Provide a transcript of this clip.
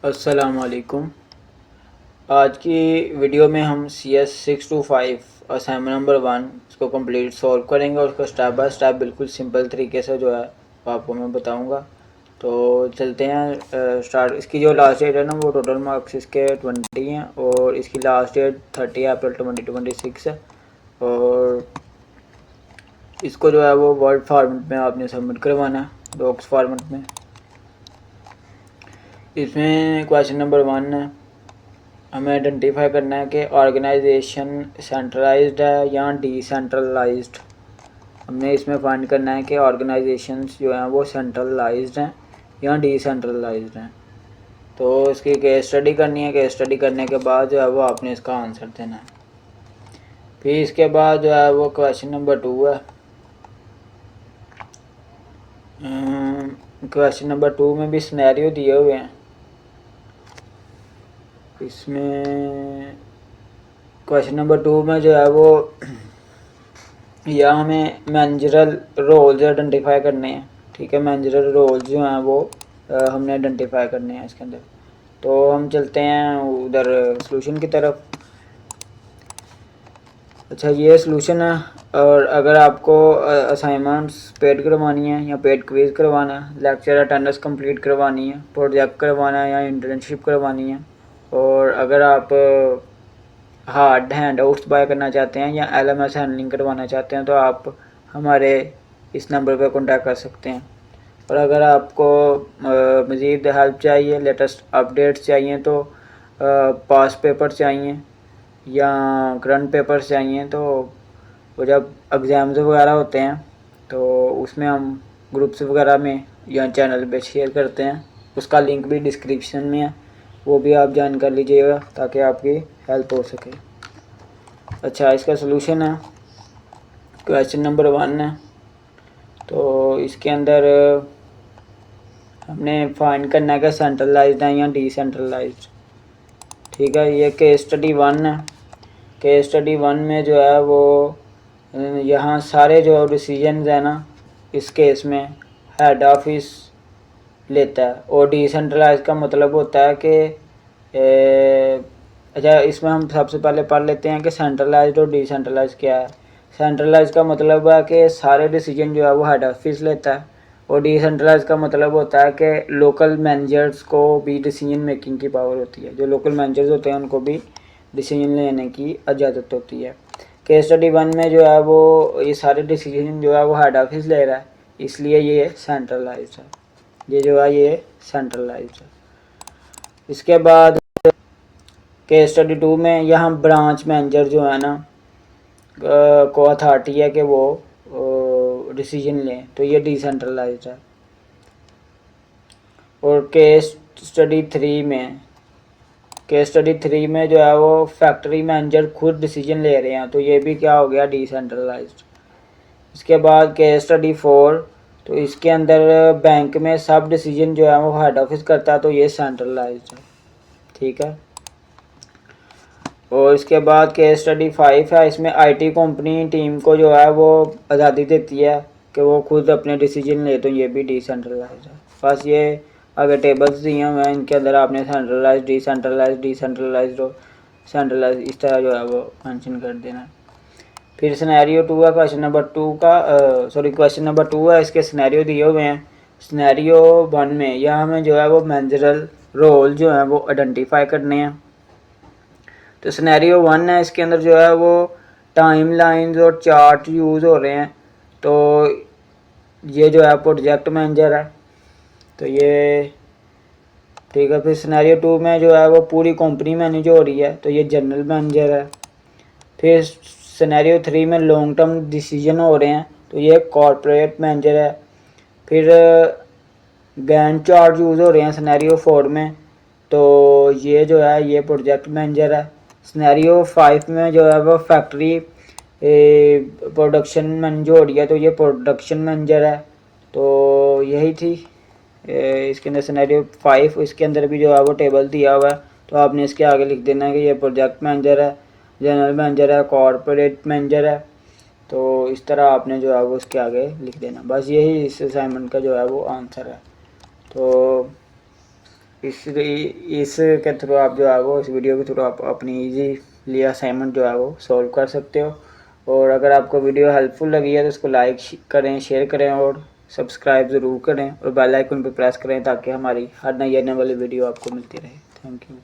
अस्सलामुअलैकुम। आज की वीडियो में हम CS625 असाइनमेंट नंबर 1 इसको कंप्लीट सॉल्व करेंगे और उसको स्टेप बाय स्टेप बिल्कुल सिंपल तरीके से जो है वो आपको मैं बताऊंगा। तो चलते हैं स्टार्ट। इसकी जो लास्ट डेट है ना, वो टोटल मार्क्स इसके 20 हैं और इसकी लास्ट डेट 30 अप्रैल 2026 है। और इसको जो है वो वर्ड फॉर्मेट में आपने सबमिट करवाना है, डॉक्स फॉर्मेट में। इसमें क्वेश्चन नंबर 1 है, हमें आइडेंटिफाई करना है कि ऑर्गेनाइजेशन सेंट्रलाइज्ड है या डिसेंट्रलाइज्ड। हमने इसमें फाइंड करना है कि ऑर्गेनाइजेशंस जो हैं वो सेंट्रलाइज्ड हैं या डिसेंट्रलाइज्ड हैं। तो इसकी केस स्टडी करनी है। केस स्टडी करने के बाद जो है वो आपने इसका आंसर देना है। फिर इसके बाद जो है वो क्वेश्चन नंबर 2 है। क्वेश्चन नंबर 2 में भी सिनेरियो दिए हुए हैं। इसमें क्वेश्चन नंबर 2 में जो है वो या हमें मैनेजरल रोल्स आइडेंटिफाई करने हैं। ठीक है, मैनेजरल रोल्स जो हैं वो हमने आइडेंटिफाई करने हैं इसके अंदर। तो हम चलते हैं उधर सॉल्यूशन की तरफ। अच्छा, ये सॉल्यूशन है। और अगर आपको असाइनमेंट्स पेड करवानी है या पेड क्विज करवाना है, लेक्चर अटेंडेंस कंप्लीट करवानी है, प्रोजेक्ट करवाना है या इंटर्नशिप करवानी है, और अगर आप हार्ड हैंड आउट्स बाय करना चाहते हैं या LMS हैंडलिंग करवाना चाहते हैं, तो आप हमारे इस नंबर पर कॉन्टैक्ट कर सकते हैं। और अगर आपको मज़ीद हेल्प चाहिए, लेटेस्ट अपडेट्स चाहिए, तो पास पेपर चाहिए या करंट पेपर्स चाहिए, तो वो जब एग्ज़ाम्स वगैरह होते हैं तो उसमें हम ग्रुप्स वगैरह में या चैनल पे शेयर करते हैं। उसका लिंक भी डिस्क्रिप्शन में है, वो भी आप ज्वाइन कर लीजिएगा ताकि आपकी हेल्प हो सके। अच्छा, इसका सलूशन है, क्वेश्चन नंबर 1 है। तो इसके अंदर हमने फाइंड करना है कि सेंट्रलाइज्ड है या डिसेंट्रलाइज्ड। ठीक है, ये केस स्टडी 1 है। केस स्टडी 1 में जो है वो यहाँ सारे जो डिसीजन है ना, इस केस में हेड ऑफिस लेता है। और डिसेंट्रलाइज का मतलब होता है कि अच्छा, इसमें हम सबसे पहले पढ़ लेते हैं कि सेंट्रलाइज्ड और डिसेंट्रलाइज क्या है। सेंट्रलाइज का मतलब है कि सारे डिसीजन जो है वो हेड ऑफिस लेता है, और डिसेंट्रलाइज का मतलब होता है कि लोकल मैनेजर्स को भी डिसीजन मेकिंग की पावर होती है। जो लोकल मैनेजर्स होते हैं उनको भी डिसीजन लेने की इजाज़त होती है। केस स्टडी 1 में जो है वो ये सारे डिसीजन जो है वो हेड ऑफिस ले रहा है, इसलिए ये सेंट्रलाइज्ड है। ये जो है ये सेंट्रलाइज्ड है। इसके बाद केस स्टडी 2 में यहाँ ब्रांच मैनेजर जो है ना को अथॉरिटी है कि वो डिसीजन लें, तो ये डिसेंट्रलाइज्ड है। और केस स्टडी 3 में जो है वो फैक्ट्री मैनेजर खुद डिसीजन ले रहे हैं, तो ये भी क्या हो गया, डिसेंट्रलाइज्ड। इसके बाद केस स्टडी 4, तो इसके अंदर बैंक में सब डिसीजन जो है वो हेड ऑफिस करता है, तो ये सेंट्रलाइज्ड है। ठीक है। और इसके बाद केस स्टडी 5 है। इसमें IT कंपनी टीम को जो है वो आज़ादी देती है कि वो खुद अपने डिसीजन ले, तो ये भी डिसेंट्रलाइज्ड है। बस ये आगे टेबल्स दिए हुए हैं, इनके अंदर आपने सेंट्रलाइज, डिसेंट्रलाइज्ड और सेंट्रलाइज इस तरह जो है वो मेंशन कर देना। फिर सिनेरियो 2 है। क्वेश्चन नंबर 2 का क्वेश्चन नंबर 2 है, इसके सिनेरियो दिए हुए हैं। सिनेरियो 1 में यहाँ हमें जो है वो मैनेजरल रोल जो है वो आइडेंटिफाई करने हैं। तो सिनेरियो 1 है, इसके अंदर जो है वो टाइम लाइन्स और चार्ट यूज़ हो रहे हैं। तो ये जो है प्रोजेक्ट मैनेजर है, तो ये ठीक है। फिर सिनेरियो 2 में जो है वो पूरी कंपनी मैनेज हो रही है, तो ये जनरल मैनेजर है। फिर सिनेरियो 3 में लॉन्ग टर्म डिसीजन हो रहे हैं, तो ये कॉर्पोरेट मैनेजर है। फिर गैंट चार्ट यूज़ हो रहे हैं सिनेरियो 4 में, तो ये जो है ये प्रोजेक्ट मैनेजर है। सिनेरियो 5 में जो है वो फैक्ट्री प्रोडक्शन मैनेज हो रही है, तो ये प्रोडक्शन मैनेजर है। तो यही थी इसके अंदर सिनेरियो 5। इसके अंदर भी जो है वो टेबल दिया हुआ है, तो आपने इसके आगे लिख देना है कि ये प्रोजेक्ट मैनेजर है, जनरल मैनेजर है, कॉर्पोरेट मैनेजर है। तो इस तरह आपने जो है वो उसके आगे लिख देना। बस यही इस असाइनमेंट का जो है वो आंसर है। तो इस के थ्रू आप जो है वो इस वीडियो के थ्रू आप अपनी ईजीली असाइनमेंट जो है वो सॉल्व कर सकते हो। और अगर आपको वीडियो हेल्पफुल लगी है तो इसको लाइक करें, शेयर करें और सब्सक्राइब ज़रूर करें और बेल आइकन पर प्रेस करें ताकि हमारी हर नई आने वाली वीडियो आपको मिलती रहे। Thank you.